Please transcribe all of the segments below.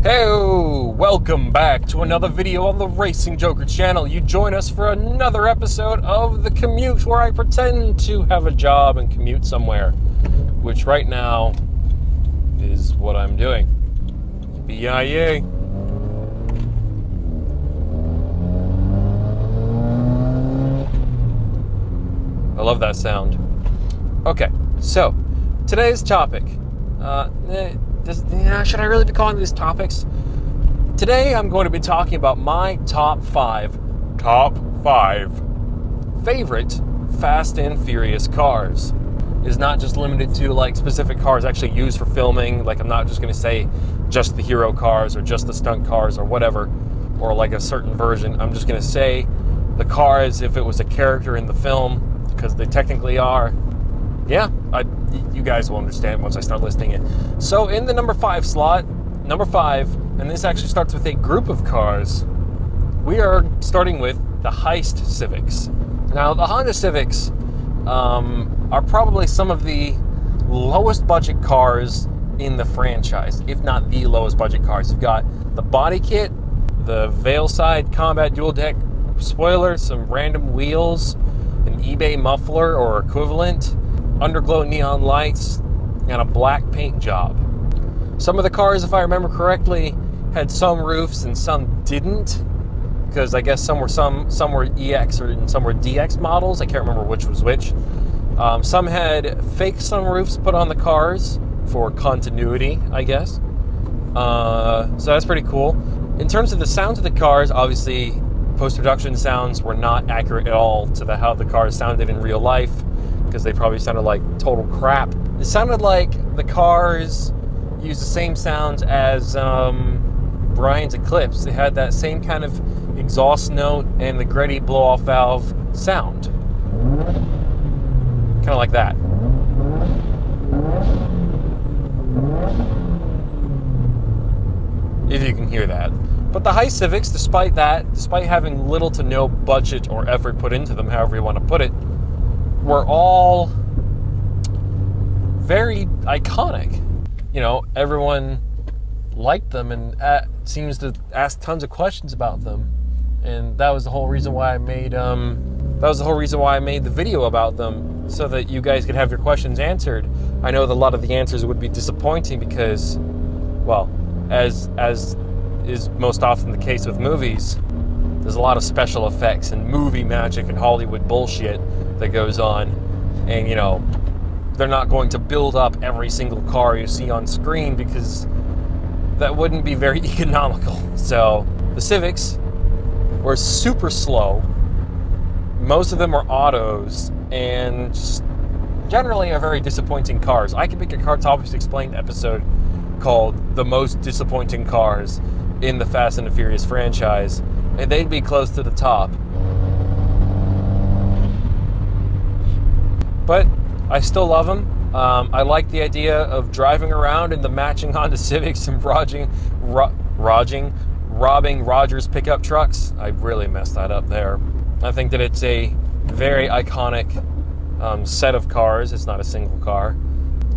Hey, welcome back to another video on the Racing Joker channel. You join us for another episode of The Commute, where I pretend to have a job and commute somewhere, which right now is what I'm doing. BIA. I love that sound. Okay, so today's topic. Should I really be calling these topics? Today I'm going to be talking about my top five favorite Fast and Furious cars. It's not just limited to like specific cars actually used for filming. Like I'm not just going to say just the hero cars or just the stunt cars or whatever, or like a certain version. I'm just going to say the cars if it was a character in the film, because they technically are. Yeah, you guys will understand once I start listing it. So in the number 5 slot, number 5, and this actually starts with a group of cars, we are starting with the heist Civics. Now, the Honda Civics are probably some of the lowest budget cars in the franchise, if not the lowest budget cars. You've got the body kit, the Veilside Combat Dual Deck spoiler, some random wheels, an eBay muffler or equivalent, underglow neon lights, and a black paint job. Some of the cars, if I remember correctly, had some roofs and some didn't, because I guess some were EX and some were DX models. I can't remember which was which. Some had fake sunroofs put on the cars for continuity, I guess. So that's pretty cool. In terms of the sounds of the cars, obviously post-production sounds were not accurate at all to how the cars sounded in real life, because they probably sounded like total crap. It sounded like the cars used the same sounds as Brian's Eclipse. They had that same kind of exhaust note and the Gretty blow-off valve sound. Kind of like that. If you can hear that. But the heist Civics, despite having little to no budget or effort put into them, however you want to put it, were all very iconic. You know, everyone liked them and seems to ask tons of questions about them, and that was the whole reason why I made the video about them, so that you guys could have your questions answered. I know that a lot of the answers would be disappointing because, well, as is most often the case with movies, there's a lot of special effects and movie magic and Hollywood bullshit that goes on. And, you know, they're not going to build up every single car you see on screen because that wouldn't be very economical. So the Civics were super slow. Most of them are autos and just generally are very disappointing cars. I could make a Car Topics Explained episode called The Most Disappointing Cars in the Fast and the Furious franchise, and they'd be close to the top. But I still love them. I like the idea of driving around in the matching Honda Civics and robbing Roger's pickup trucks. I really messed that up there. I think that it's a very iconic set of cars. It's not a single car.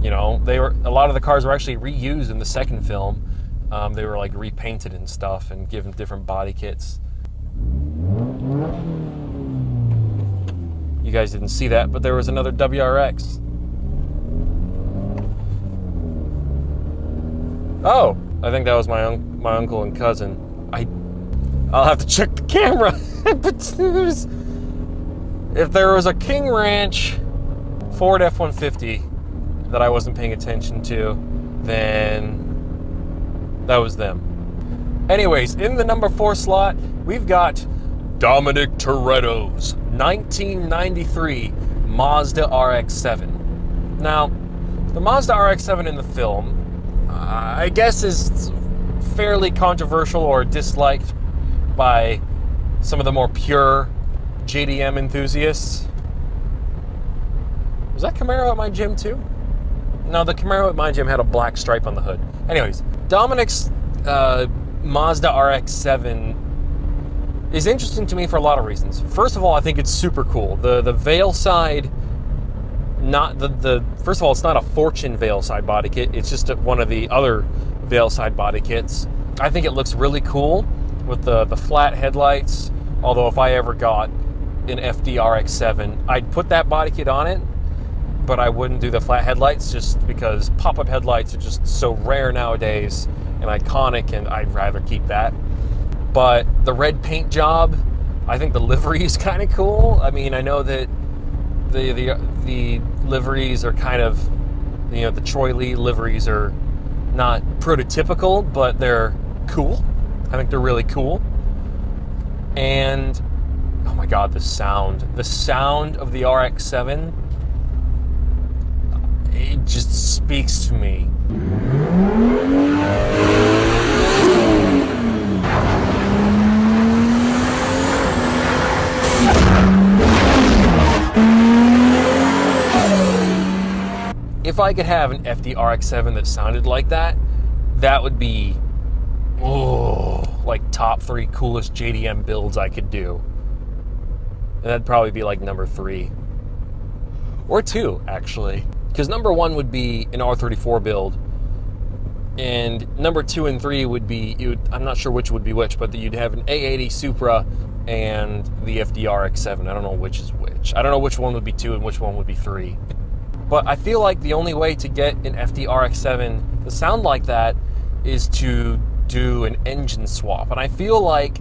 You know, a lot of the cars were actually reused in the second film. They were like repainted and stuff and given different body kits. You guys didn't see that, but there was another WRX. Oh, I think that was my uncle and cousin. I'll have to check the camera. But if there was a King Ranch Ford F-150 that I wasn't paying attention to, then that was them. Anyways, in the number 4 slot, we've got Dominic Toretto's 1993 Mazda RX7. Now, the Mazda RX7 in the film, I guess, is fairly controversial or disliked by some of the more pure JDM enthusiasts. Was that Camaro at my gym too? No, the Camaro at my gym had a black stripe on the hood. Anyways, Dominic's Mazda RX7 is interesting to me for a lot of reasons. First of all, I think it's super cool. The Veilside, not the first of all, it's not a Fortune Veilside body kit. It's just one of the other Veilside body kits. I think it looks really cool with the flat headlights, although if I ever got an FD-RX7, I'd put that body kit on it, but I wouldn't do the flat headlights just because pop-up headlights are just so rare nowadays and iconic, and I'd rather keep that. But the red paint job, I think the livery is kind of cool. I mean, I know that the liveries are kind of, you know, the Troy Lee liveries are not prototypical, but they're cool. I think they're really cool. And oh my God, the sound of the RX7, it just speaks to me. If I could have an FD RX7 that sounded like that, that would be, like top 3 coolest JDM builds I could do. And that'd probably be like number 3. Or 2, actually. Because number 1 would be an R34 build. And number 2 and 3 would be, I'm not sure which would be which, but you'd have an A80 Supra and the FD RX7. I don't know which is which. I don't know which one would be 2 and which one would be 3. But I feel like the only way to get an FD RX7 to sound like that is to do an engine swap. And I feel like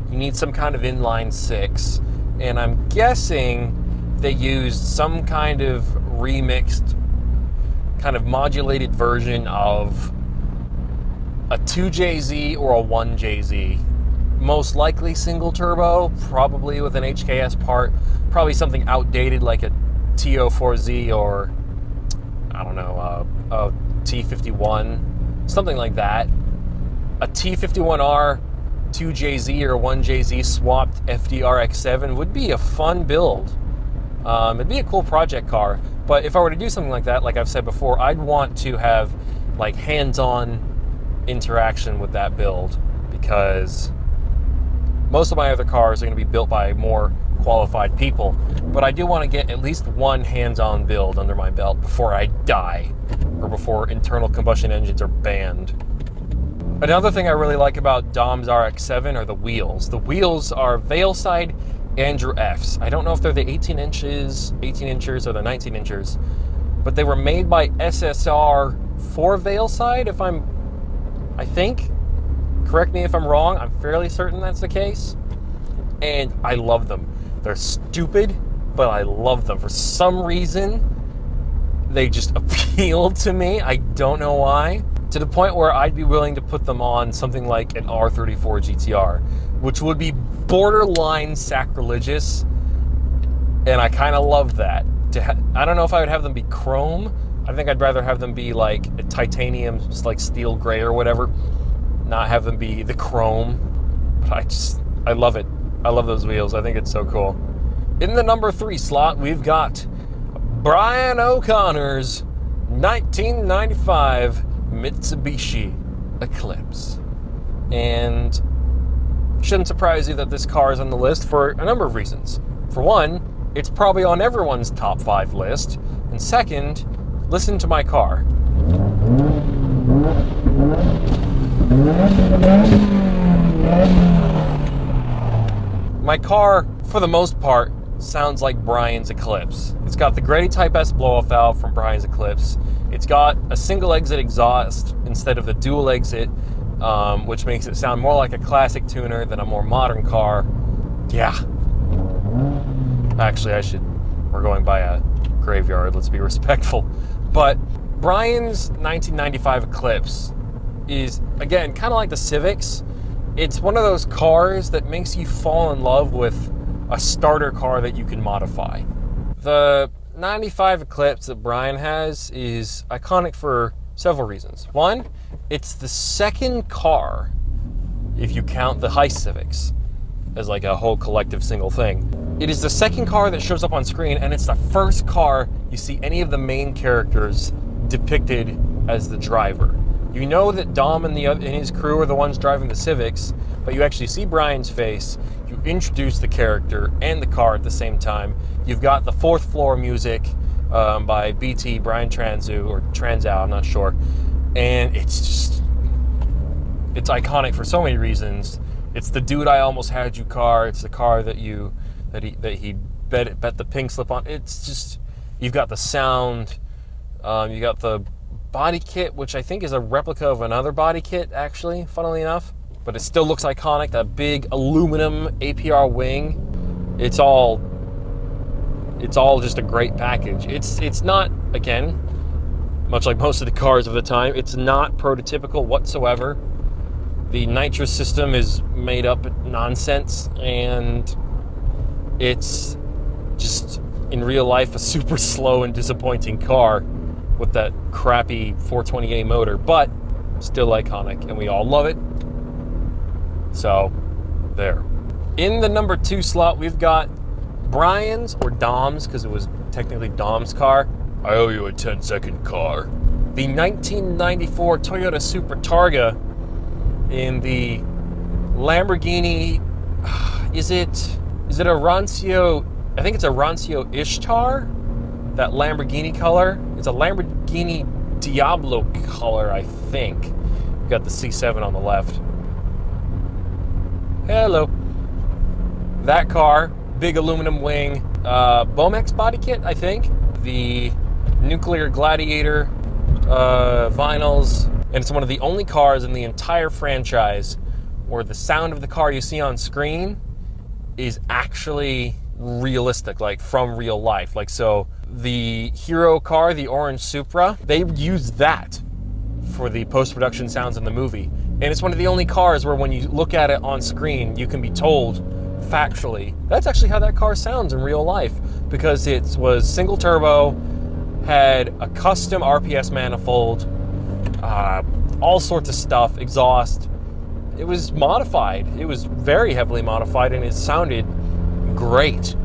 you need some kind of inline 6. And I'm guessing they used some kind of remixed, kind of modulated version of a 2JZ or a 1JZ. Most likely single turbo, probably with an HKS part, probably something outdated like a TO4Z or, I don't know, a T51, something like that. A T51R 2JZ or 1JZ swapped FD-RX7 would be a fun build. It'd be a cool project car, but if I were to do something like that, like I've said before, I'd want to have like hands-on interaction with that build, because most of my other cars are going to be built by more qualified people, but I do want to get at least one hands-on build under my belt before I die, or before internal combustion engines are banned. Another thing I really like about Dom's RX-7 are the wheels. The wheels are Veilside Andrew F's. I don't know if they're the 18 inches or the 19 inches, but they were made by SSR for Veilside, I think. Correct me if I'm wrong. I'm fairly certain that's the case. And I love them. They're stupid, but I love them. For some reason, they just appeal to me. I don't know why. To the point where I'd be willing to put them on something like an R34 GTR, which would be borderline sacrilegious. And I kind of love that. I don't know if I would have them be chrome. I think I'd rather have them be like a titanium, like steel gray or whatever. Not have them be the chrome. But I love it. I love those wheels. I think it's so cool. In the number 3 slot, we've got Brian O'Connor's 1995 Mitsubishi Eclipse. And shouldn't surprise you that this car is on the list for a number of reasons. For one, it's probably on everyone's top 5 list. And second, listen to my car. My car, for the most part, sounds like Brian's Eclipse. It's got the Grady Type S blow-off valve from Brian's Eclipse. It's got a single exit exhaust instead of the dual exit, which makes it sound more like a classic tuner than a more modern car. Yeah. Actually, we're going by a graveyard, let's be respectful. But Brian's 1995 Eclipse is, again, kind of like the Civics. It's one of those cars that makes you fall in love with a starter car that you can modify. The 95 Eclipse that Brian has is iconic for several reasons. One, it's the second car, if you count the Heist Civics as like a whole collective single thing. It is the second car that shows up on screen, and it's the first car you see any of the main characters depicted as the driver. You know that Dom and his crew are the ones driving the Civics, but you actually see Brian's face. You introduce the character and the car at the same time. You've got the Fourth Floor music by BT, Brian Transu, or Transow, I'm not sure. And it's it's iconic for so many reasons. It's the dude I almost had you car. It's the car that he bet the pink slip on. It's just, you've got the sound, you got the body kit, which I think is a replica of another body kit, actually, funnily enough. But it still looks iconic. That big aluminum APR wing. It's all just a great package. It's not, again, much like most of the cars of the time, it's not prototypical whatsoever. The nitrous system is made up nonsense, and it's just, in real life, a super slow and disappointing car with that crappy 420A motor, but still iconic, and we all love it. So, there. In the number 2 slot, we've got Brian's, or Dom's, because it was technically Dom's car. I owe you a 10-second car. The 1994 Toyota Supra Targa in the Lamborghini, is it a Rancio? I think it's a Rancio Ishtar, that Lamborghini color. It's a Lamborghini Diablo color, I think. We've got the C7 on the left. Hello. That car, big aluminum wing, Bomex body kit, I think. The Nuclear Gladiator vinyls, and it's one of the only cars in the entire franchise where the sound of the car you see on screen is actually realistic, like from real life. Like, so the hero car, the orange Supra, they used that for the post-production sounds in the movie. And it's one of the only cars where when you look at it on screen, you can be told factually, that's actually how that car sounds in real life, because it was single turbo, had a custom RPS manifold, all sorts of stuff, exhaust. It was modified. It was very heavily modified, and it sounded great.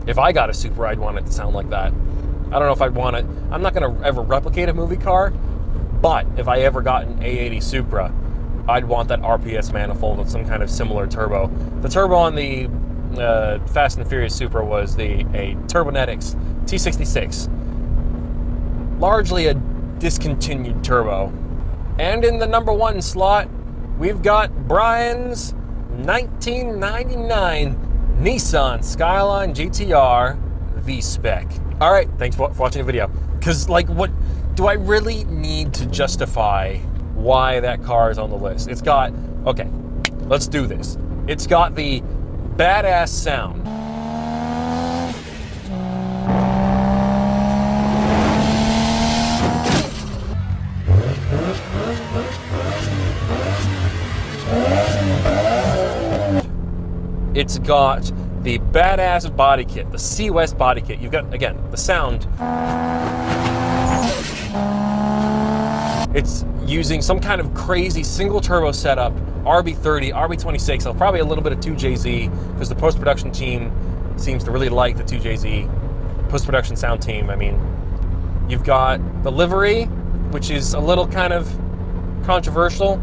If I got a Supra, I'd want it to sound like that. I don't know if I'd want it. I'm not going to ever replicate a movie car, but if I ever got an A80 Supra, I'd want that RPS manifold with some kind of similar turbo. The turbo on the Fast and Furious Supra was a Turbonetics T66. Largely a discontinued turbo. And in the number 1 slot, we've got Brian's 1999 Nissan Skyline GTR V-Spec. All right, thanks for watching the video. Because, like, what do I really need to justify why that car is on the list? It's got, okay, let's do this. It's got the badass sound. It's got the badass body kit, the C West body kit. You've got, again, the sound. It's using some kind of crazy single turbo setup, RB30, RB26, probably a little bit of 2JZ, because the post-production team seems to really like the 2JZ post-production sound team. I mean, you've got the livery, which is a little kind of controversial,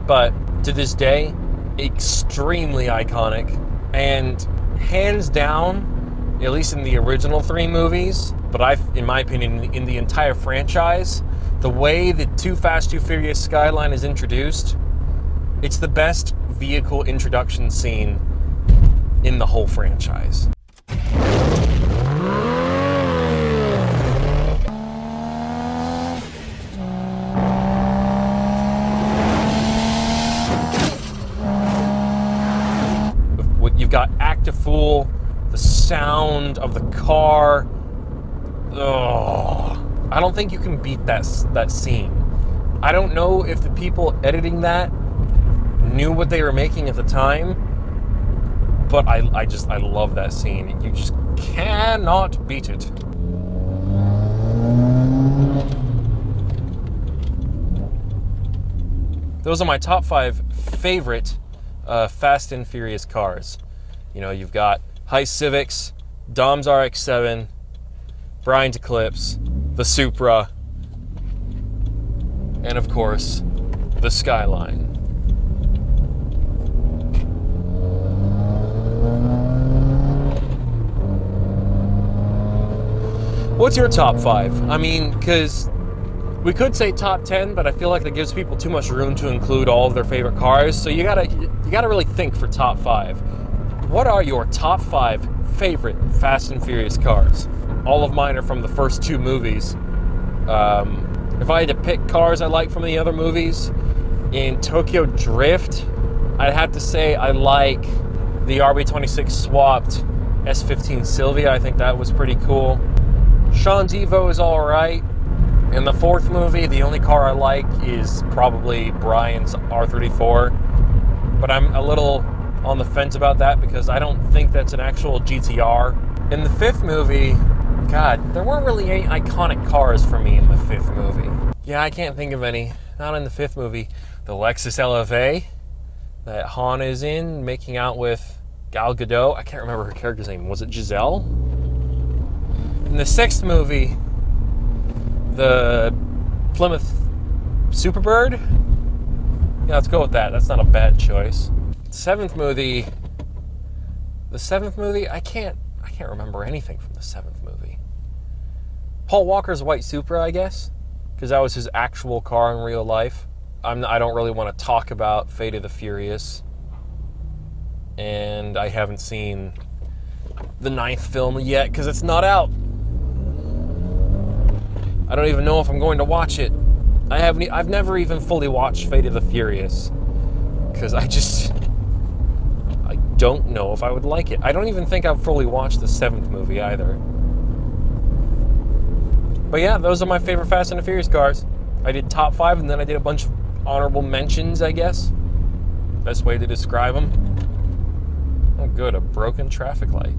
but to this day, extremely iconic. And hands down, at least in the original 3 movies, but in my opinion, in the entire franchise, the way the Too Fast, Too Furious Skyline is introduced, it's the best vehicle introduction scene in the whole franchise. You've got Active Fool, the sound of the car. Oh, I don't think you can beat that scene. I don't know if the people editing that knew what they were making at the time, but I love that scene. You just cannot beat it. Those are my top 5 favorite Fast and Furious cars. You know, you've got Heist Civics, Dom's RX7, Brian's Eclipse, the Supra, and of course, the Skyline. What's your top 5? I mean, because we could say top 10, but I feel like that gives people too much room to include all of their favorite cars. So you gotta really think for top 5. What are your top 5 favorite Fast and Furious cars? All of mine are from the first 2 movies. If I had to pick cars I like from the other movies, in Tokyo Drift, I'd have to say I like the RB26 swapped S15 Silvia. I think that was pretty cool. Sean's Evo is alright. In the 4th movie, the only car I like is probably Brian's R34. But I'm a little on the fence about that because I don't think that's an actual GTR. In the 5th movie, God, there weren't really any iconic cars for me in the 5th movie. Yeah, I can't think of any. Not in the 5th movie. The Lexus LFA that Han is in, making out with Gal Gadot. I can't remember her character's name. Was it Giselle? In the 6th movie, the Plymouth Superbird. Yeah, let's go with that. That's not a bad choice. The 7th movie, I can't remember anything from the 7th movie. Paul Walker's white Supra, I guess, because that was his actual car in real life. I don't really want to talk about Fate of the Furious, and I haven't seen the 9th film yet because it's not out. I don't even know if I'm going to watch it. I've never even fully watched Fate of the Furious because I don't know if I would like it. I don't even think I've fully watched the 7th movie either. But yeah, those are my favorite Fast and the Furious cars. I did top 5 and then I did a bunch of honorable mentions, I guess. Best way to describe them. Oh good, a broken traffic light.